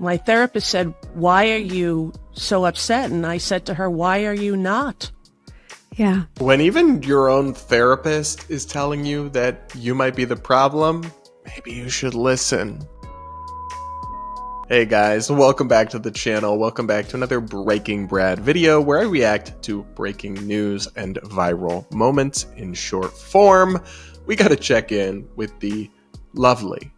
My therapist said, "Why are you so upset?" And I said to her, "Why are you not?" Yeah. When even your own therapist is telling you that you might be the problem, maybe you should listen. Hey guys, welcome back to the channel. Welcome back to another Breaking Brad video where I react to breaking news and viral moments in short form. We gotta check in with the lovely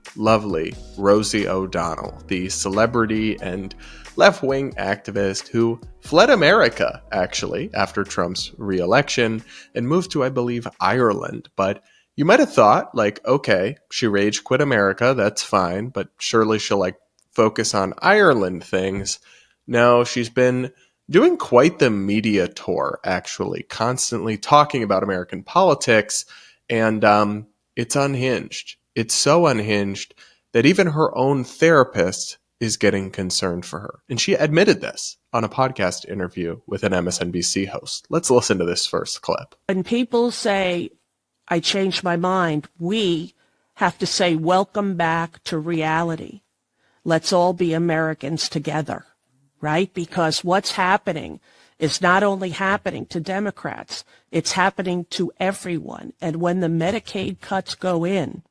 Rosie O'Donnell, the celebrity and left-wing activist who fled America, actually, after Trump's re-election and moved to, I believe, Ireland. But you might have thought, like, okay, she rage quit America, that's fine, but surely she'll, focus on Ireland things. No, she's been doing quite the media tour, actually, constantly talking about American politics, and it's unhinged. It's so unhinged that even her own therapist is getting concerned for her. And she admitted this on a podcast interview with an MSNBC host. Let's listen to this first clip. When people say, "I changed my mind," we have to say, "Welcome back to reality. Let's all be Americans together," right? Because what's happening is not only happening to Democrats, it's happening to everyone. And when the Medicaid cuts go in,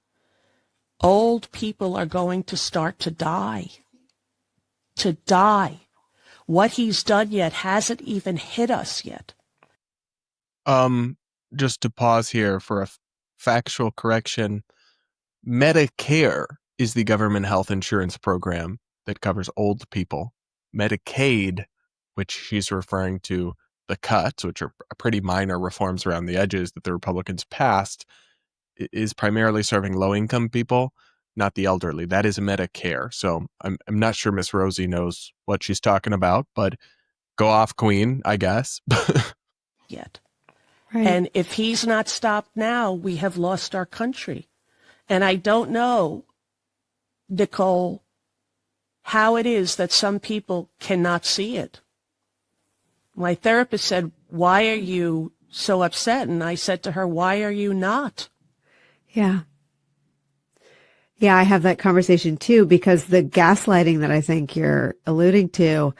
old people are going to start to die. To die. What he's done yet hasn't even hit us yet. Just to pause here for a factual correction. Medicare is the government health insurance program that covers old people. Medicaid, which she's referring to the cuts, which are pretty minor reforms around the edges that the Republicans passed, is primarily serving low-income people, not the elderly. That is Medicare. So I'm not sure Miss Rosie knows what she's talking about, but go off, Queen, I guess. Yet. Right. And if he's not stopped now, we have lost our country. And I don't know, Nicole, how it is that some people cannot see it. My therapist said, "Why are you so upset?" And I said to her, "Why are you not?" Yeah. Yeah, I have that conversation too, because the gaslighting that I think you're alluding to,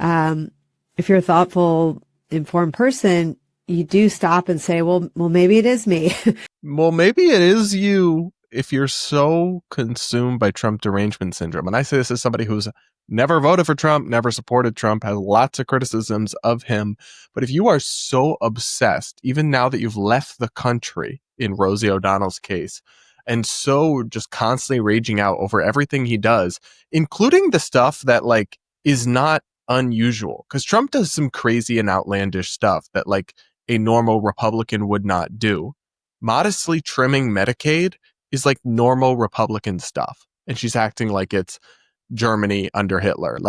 if you're a thoughtful, informed person, you do stop and say, well, maybe it is me. Well, maybe it is you if you're so consumed by Trump derangement syndrome. And I say this as somebody who's never voted for Trump, never supported Trump, has lots of criticisms of him. But if you are so obsessed, even now that you've left the country, in Rosie O'Donnell's case, and so just constantly raging out over everything he does, including the stuff that is not unusual, because Trump does some crazy and outlandish stuff that a normal Republican would not do. Modestly trimming Medicaid is normal Republican stuff, and she's acting like it's Germany under Hitler.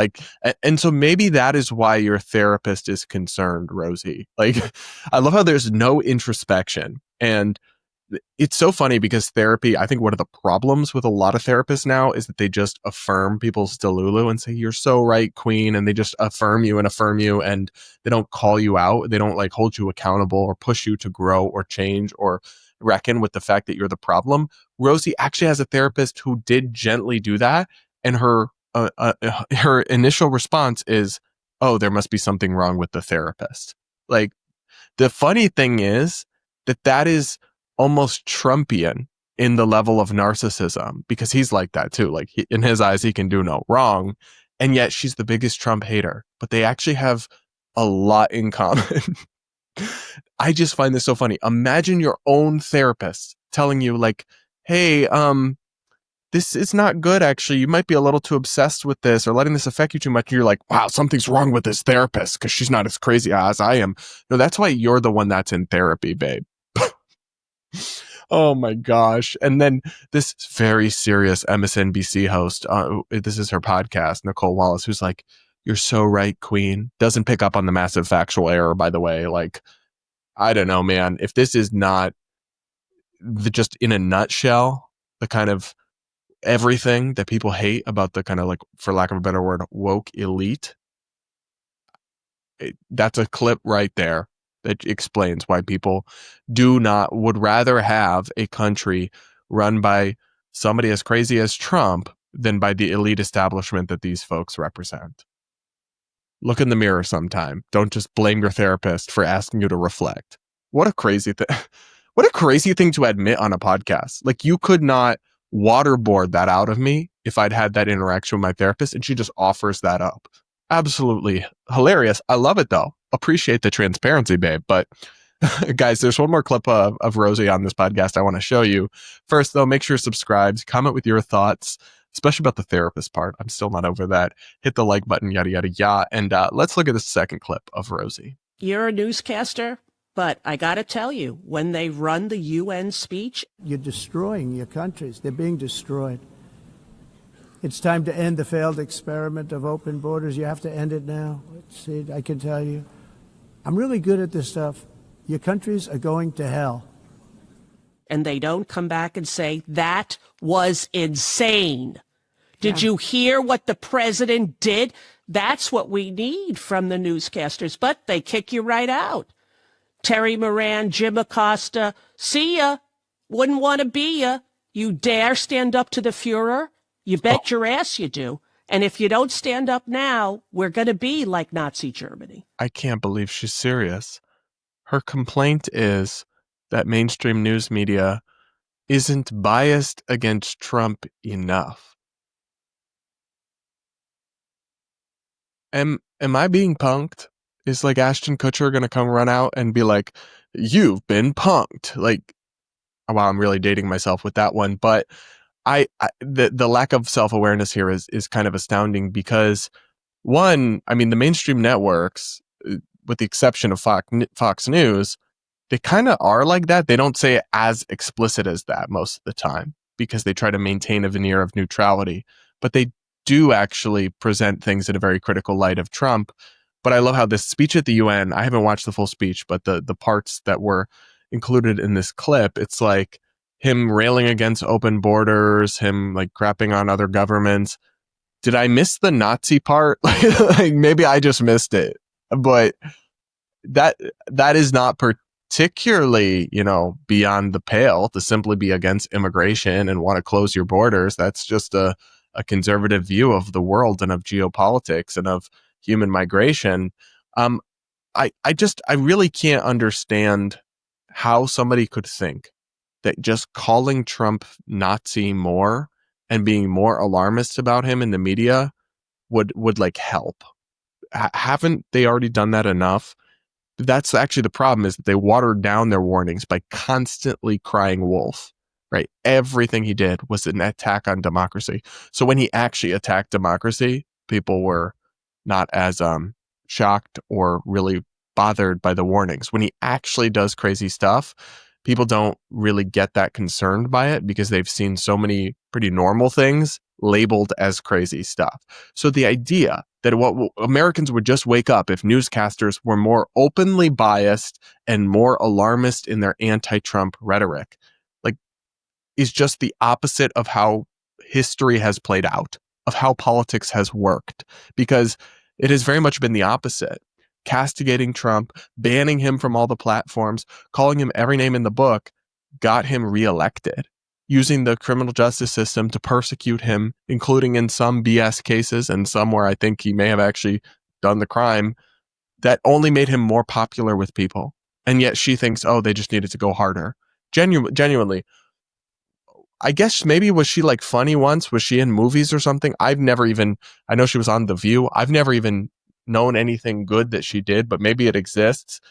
And so maybe that is why your therapist is concerned, Rosie. I love how there's no introspection. And it's so funny because therapy, I think one of the problems with a lot of therapists now is that they just affirm people's delulu and say, "You're so right, Queen." And they just affirm you, and they don't call you out. They don't hold you accountable or push you to grow or change or reckon with the fact that you're the problem. Rosie actually has a therapist who did gently do that. And her initial response is, "Oh, there must be something wrong with the therapist." The funny thing is that is almost Trumpian in the level of narcissism, because he's like that too. In his eyes, he can do no wrong. And yet she's the biggest Trump hater, but they actually have a lot in common. I just find this so funny. Imagine your own therapist telling you "Hey, this is not good, actually. You might be a little too obsessed with this or letting this affect you too much." And you're like, "Wow, something's wrong with this therapist because she's not as crazy as I am." No, that's why you're the one that's in therapy, babe. Oh my gosh. And then this very serious MSNBC host, this is her podcast, Nicole Wallace, who's like, "You're so right, Queen." Doesn't pick up on the massive factual error, by the way. I don't know, man. If this is not just in a nutshell, the kind of everything that people hate about the kind of for lack of a better word, woke elite, that's a clip right there that explains why people would rather have a country run by somebody as crazy as Trump than by the elite establishment that these folks represent. Look in the mirror sometime. Don't just blame your therapist for asking you to reflect. What a crazy thing. What a crazy thing to admit on a podcast. Like, you could not waterboard that out of me if I'd had that interaction with my therapist, and she just offers that up. Absolutely hilarious. I love it, though. Appreciate the transparency, babe. But guys, there's one more clip of Rosie on this podcast I want to show you. First, though, make sure you're subscribed. Comment with your thoughts, especially about the therapist part. I'm still not over that. Hit the like button, yada, yada, yada. And let's look at the second clip of Rosie. You're a newscaster, but I got to tell you, when they run the UN speech, you're destroying your countries. They're being destroyed. It's time to end the failed experiment of open borders. You have to end it now. See, I can tell you. I'm really good at this stuff. Your countries are going to hell. and they don't come back and say, that was insane. Did you hear what the president did? That's what we need from the newscasters, but they kick you right out. Terry Moran, Jim Acosta, see ya. Wouldn't want to be ya. You dare stand up to the Fuhrer? You bet your ass you do. And if you don't stand up now, we're going to be like Nazi Germany. I can't believe she's serious. Her complaint is that mainstream news media isn't biased against Trump enough. Am I being punked? Is like Ashton Kutcher going to come run out and be like, you've been punked? Like, wow, I'm really dating myself with that one. But the lack of self-awareness here is kind of astounding because, one, I mean, the mainstream networks, with the exception of Fox News, they kind of are like that. They don't say it as explicit as that most of the time because they try to maintain a veneer of neutrality. But they do actually present things in a very critical light of Trump. But I love how this speech at the UN, I haven't watched the full speech, but the parts that were included in this clip, it's like him railing against open borders, him like crapping on other governments. Did I miss the Nazi part? Like maybe I just missed it. But that is not particularly, beyond the pale to simply be against immigration and want to close your borders. That's just a conservative view of the world and of geopolitics and of human migration. I really can't understand how somebody could think that just calling Trump Nazi more and being more alarmist about him in the media would like help. Haven't they already done that enough? That's actually the problem, is that they watered down their warnings by constantly crying wolf, right? Everything he did was an attack on democracy. So when he actually attacked democracy, people were not as shocked or really bothered by the warnings. When he actually does crazy stuff, people don't really get that concerned by it because they've seen so many pretty normal things labeled as crazy stuff. So the idea that what Americans would just wake up if newscasters were more openly biased and more alarmist in their anti-Trump rhetoric, like, is just the opposite of how history has played out, of how politics has worked, because it has very much been the opposite. Castigating Trump, banning him from all the platforms, calling him every name in the book, got him reelected. Using the criminal justice system to persecute him, including in some BS cases and some where I think he may have actually done the crime, that only made him more popular with people. And yet she thinks, oh, they just needed to go harder. Genuinely. I guess maybe was she like funny once? Was she in movies or something? I know she was on The View. I've never even known anything good that she did, but maybe it exists.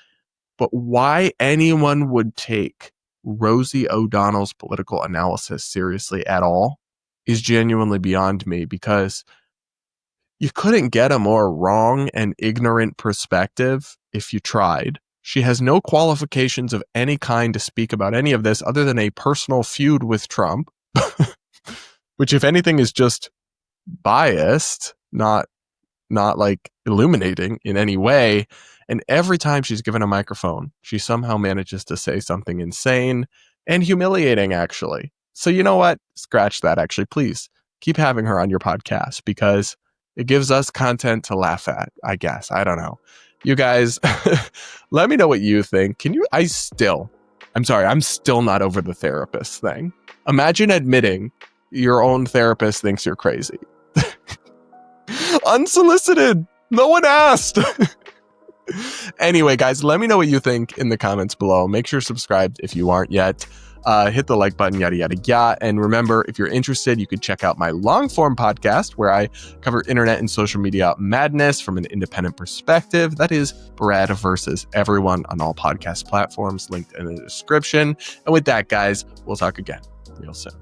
But why anyone would take Rosie O'Donnell's political analysis seriously at all is genuinely beyond me, because you couldn't get a more wrong and ignorant perspective if you tried. She has no qualifications of any kind to speak about any of this other than a personal feud with Trump, which, if anything, is just biased, not like illuminating in any way. And every time she's given a microphone, she somehow manages to say something insane and humiliating, actually. So you know what? Scratch that, actually. Please keep having her on your podcast, because it gives us content to laugh at, I guess. I don't know. You guys, let me know what you think. I'm still not over the therapist thing. Imagine admitting your own therapist thinks you're crazy. Unsolicited. No one asked. Anyway, guys, let me know what you think in the comments below. Make sure you're subscribed if you aren't yet. Hit the like button, yada, yada, yada. And remember, if you're interested, you could check out my long form podcast where I cover internet and social media madness from an independent perspective. That is Brad versus Everyone on all podcast platforms, linked in the description. And with that, guys, we'll talk again real soon.